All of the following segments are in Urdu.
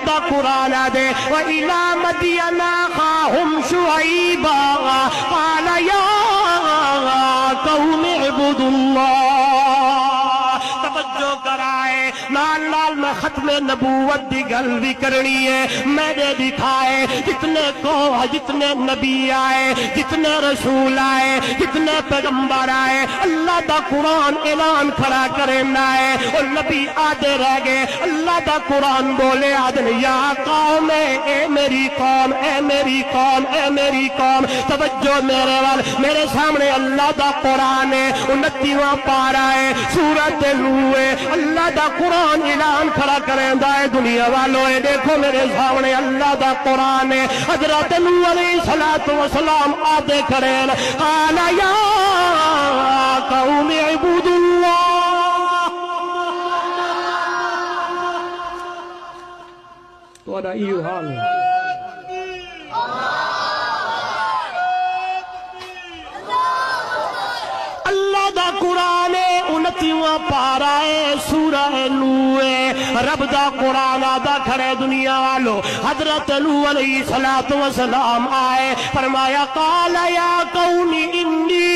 دا قرآن دے وَإِلَى مَدْيَنَ أَخَاهُمْ شُعَيْبًا قَالَ يَا قَوْمِ اعْبُدُوا اللَّهَ توجہ کرائے نال نال میں ختم نبوت دی گل بھی کرنی ہے میں نے دکھائے جتنے کو جتنے نبی آئے جتنے رسول آئے جتنے پیغمبر آئے اللہ دا قرآن اعلان کھڑا کرنا ہے اور نبی آدھے رہ گئے اللہ دا قرآن بولے آدھے یا قوم اے میری قوم اے میری قوم اے میری قوم توجہ میرے وال میرے سامنے اللہ دا قرآن ہے 29واں پارہ ہے سورۃ نوح ہے اللہ دا قرآن اعلان کھڑا کریندا ہے دنیا والوں دیکھو میرے سامنے اللہ دا قرآن ہے حضرت نوح علیہ السلام آدھے کھڑے قال یا قوم اعبدوا اللہ تھوڑا ایو حال ہے اللہ دا قرآن 29واں پارہ ہے سورہ نوح ہے رب دا قرآن آدھا کھڑے دنیا والو حضرت نوح علیہ السلام آئے فرمایا قال یا قوم انی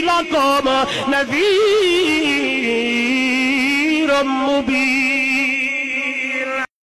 لکم نذیر مبین